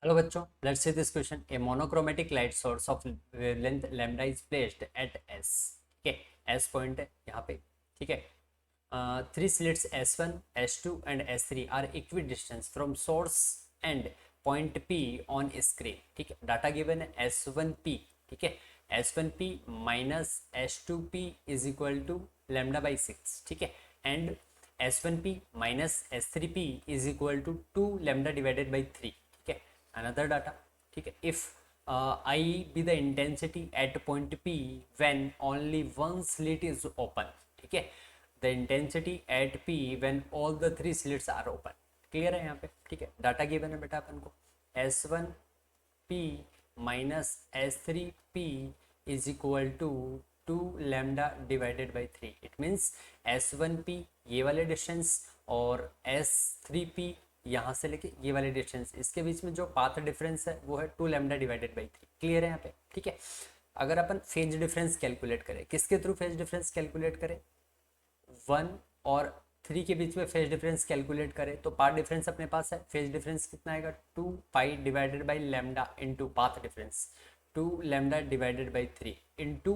Hello बच्चों, let's see this question. A monochromatic light source of wavelength lambda is placed at S. ठीक है, S point है यहाँ पे. ठीक है, three slits S1, S2 and S3 are equidistant from source and point P on screen. ठीक है, data given है S1P. ठीक है, S1P minus S2P is equal to lambda by 6. ठीक है, and S1P minus S3P is equal to 2 lambda divided by 3. ठीक है, another data. ठीक है, if I be the intensity at point P when only one slit is open. ठीक है, the intensity at P when all the three slits are open. Clear है यहाँ पे. ठीक है, डाटा गिवन है बेटा अपन को S1P minus S3P is equal to 2 lambda divided by 3. It means S1P ये वाले डिस्टेंस और S3P यहाँ से लेके ये वाले डिस्टेंस, इसके बीच में जो पाथ डिफरेंस है वो है 2 लैम्डा डिवाइडेड बाई 3. क्लियर है यहाँ पे. ठीक है, अगर अपन फेज डिफरेंस कैलकुलेट करें, किसके थ्रू फेज डिफरेंस कैलकुलेट करें, 1 और 3 के बीच में फेज डिफरेंस कैलकुलेट करें तो पाथ डिफरेंस अपने पास है. फेज डिफरेंस कितना आएगा, 2 pi divided by lambda into path difference, 2 lambda divided by 3 into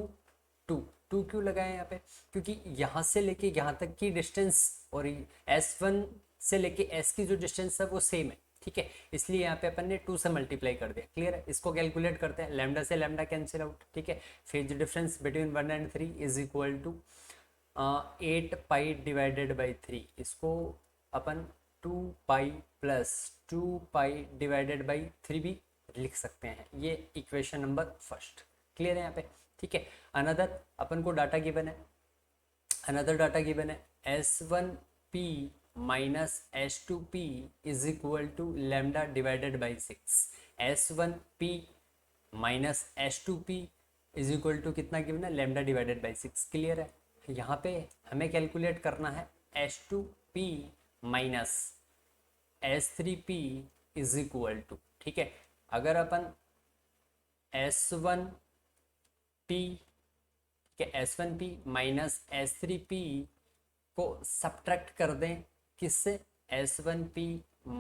2 क्यों लगाए यहाँ पे, क्योंकि यहाँ से लेके यहाँ तक की डिस्टेंस और S1 से लेके S की जो डिस्टेंस है वो सेम है. ठीक है, इसलिए यहाँ पे अपन ने 2 से मल्टीप्लाई कर दिया. क्लियर है, इसको कैलकुलेट करते हैं. लैम्डा से लैम्डा कैंसिल आउट. ठीक है, phase difference between 1 and 3 is equal to 8 pi divided by 3. इसको अपन 2 pi plus 2 pi divided by 3 भी लिख सकते हैं. ये इक्वेशन नंबर फर्स्ट. क्लियर है यहाँ पे. ठीक है, अनदर अपन को डाटा गिवन है, अनदर डाटा गिवन है S1P minus S2P is equal to lambda divided by 6. S1P minus S2P is equal to कितना गिवन है, लैम्डा डिवाइडेड बाई 6. क्लियर है, यहाँ पे हमें कैलकुलेट करना है S2P minus S3P is equal to. ठीक है, अगर अपन S1P, ठीक है, S1P माइनस S3P को सब्ट्रैक्ट कर दें किससे, S1P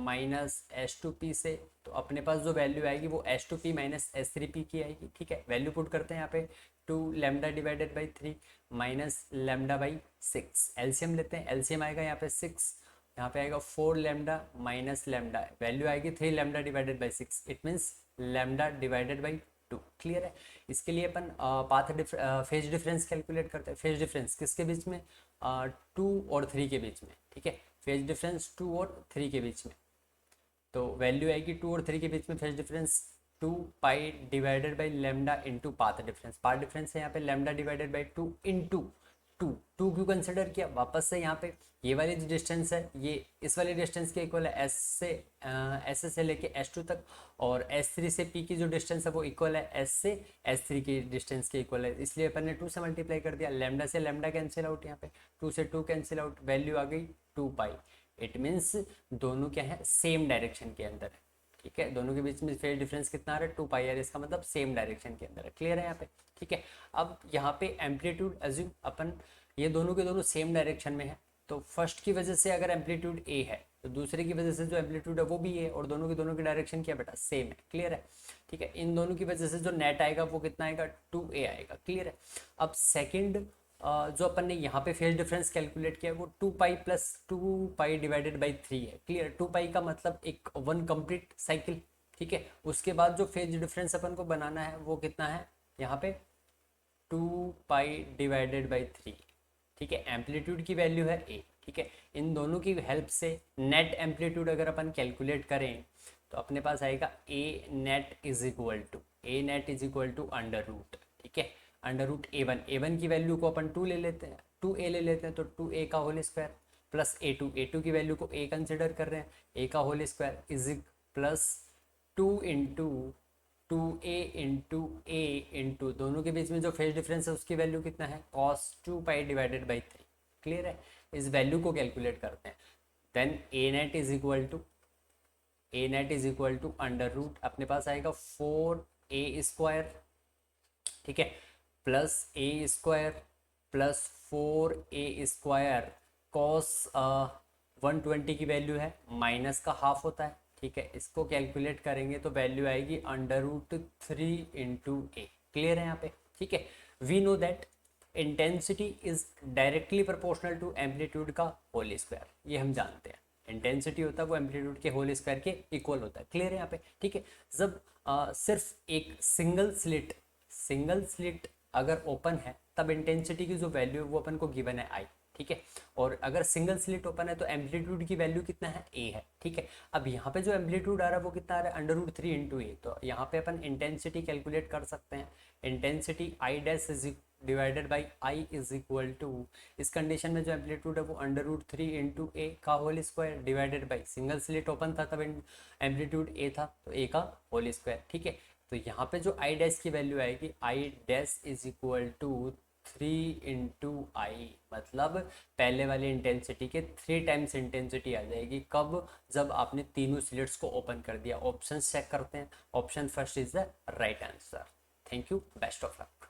माइनस S2P से, तो अपने पास जो वैल्यू आएगी वो S2P माइनस S3P की आएगी. ठीक है, वैल्यू पुट करते हैं यहाँ पे, 2 lambda divided by 3 minus lambda by 6. LCM लेते हैं, एलसीएम आएगा यहाँ पे 6, यहाँ पे आएगा 4 लैम्डा माइनस लैम्डा, वैल्यू आएगी 3 lambda divided by 6. It means lambda divided by 2. Clear है, इसके लिए अपन पाथ फेज डिफरेंस कैलकुलेट करते हैं. फेज डिफरेंस किसके बीच में, 2 और 3 के बीच में. ठीक है, फेज डिफरेंस 2 और 3 के बीच में, तो वैल्यू आएगी 2 और 3 के बीच में phase difference 2 pi divided by lambda into path difference. Path difference है यहाँ पे लेमडा डिवाइडेड बाई 2 इंटू 2 क्यों कंसिडर किया, वापस से यहाँ पे ये वाली जो डिस्टेंस है ये इस वाली डिस्टेंस के इक्वल है, S से लेके S2 तक, और S3 से P की जो डिस्टेंस है वो इक्वल है S से S3 की डिस्टेंस के इक्वल है. इसलिए अपन ने 2 से मल्टीप्लाई कर दिया. लेमडा से लेमडा कैंसिल आउट, यहाँ पे 2 से 2 कैंसिल आउट, वैल्यू आ गई 2 पाई. इट मीन्स दोनों क्या है, सेम डायरेक्शन के अंदर है. ठीक है, दोनों के बीच में फेज डिफरेंस कितना आ रहा है, 2 पाई आर, इसका मतलब सेम डायरेक्शन के अंदर है. क्लियर है यहाँ पे. ठीक है, अब यहाँ पे एम्पलीट्यूड एज्यूम अपन, ये दोनों के दोनों सेम डायरेक्शन में है, तो फर्स्ट की वजह से अगर एम्पलीट्यूड ए है तो दूसरे की वजह से जो एम्पलीट्यूड है वो भी है, और दोनों की डायरेक्शन क्या बेटा, सेम है. क्लियर है. ठीक है, इन दोनों की वजह से जो नेट आएगा वो कितना आएगा, 2a आएगा. क्लियर है. अब सेकंड जो अपन ने यहाँ पे फेज डिफरेंस कैलकुलेट किया वो 2 pi plus 2 pi divided by 3 है. क्लियर, 2 पाई का मतलब एक 1 कंप्लीट साइकिल. ठीक है, उसके बाद जो फेज डिफरेंस अपन को बनाना है वो कितना है यहाँ पे, 2 पाई डिवाइडेड बाई 3. ठीक है, एम्पलीट्यूड की वैल्यू है a. ठीक है, इन दोनों की हेल्प से नेट एम्पलीट्यूड अगर अपन कैलकुलेट करें तो अपने पास आएगा a net is equal to under root. ठीक है, अंडर रूट a1 की वैल्यू को अपन 2 ले लेते हैं, 2a ले लेते हैं, तो 2a का होल स्क्वायर प्लस a2 की वैल्यू को a कंसिडर कर रहे हैं, a का whole square is plus 2 into 2a into a into दोनों के बीच में जो फेज डिफरेंस है उसकी वैल्यू कितना है, cos 2 pi divided by 3. Clear है, इस वैल्यू को कैलकुलेट करते हैं. Then a net is equal to under root, अपने पास आएगा 4a स्क्वायर. ठीक है, plus a square plus 4a square, cos 120 की वैल्यू है, माइनस का हाफ होता है. ठीक है, इसको कैलकुलेट करेंगे तो वैल्यू आएगी √3 × A। क्लियर है यहाँ पे, ठीक है। We know that intensity is directly proportional to amplitude का होल स्क्वायर, ये हम जानते हैं। इंटेंसिटी होता है वो एम्पलीट्यूड के होल स्क्वायर के इक्वल होता है। क्लियर है यहाँ पे, ठीक है। जब सिर्फ एक सिंगल स्लिट अगर ओपन है तब इंटेंसिटी की जो वैल्यू है वो अपन को गिवन है आई, ठीक है। और अगर सिंगल स्लिट ओपन है तो एम्पलीट्यूड की वैल्यू कितना है, ए है, ठीक है। अब यहाँ पे जो एम्पलीट्यूड आ रहा है वो कितना आ रहा है, √3 × A। तो यहाँ पे अपन इंटेंसिटी कैलकुलेट कर सकते हैं। Intensity I dash is divided by I is equal to, इस कंडीशन में जो एम्पलीट्यूड है वो √3 × A का whole square divided by, single slit open था तब एम्पलीट्यूड ए था तो ए का होल स्क्वायर, ठीक है। तो यहाँ पे जो आई डैश की वैल्यू आएगी, I dash is equal to 3 × I, मतलब पहले वाली इंटेंसिटी के 3 टाइम्स इंटेंसिटी आ जाएगी। कब, जब आपने तीनों स्लिट्स को ओपन कर दिया। ऑप्शन चेक करते हैं, option first is the right answer. Thank you, best of luck.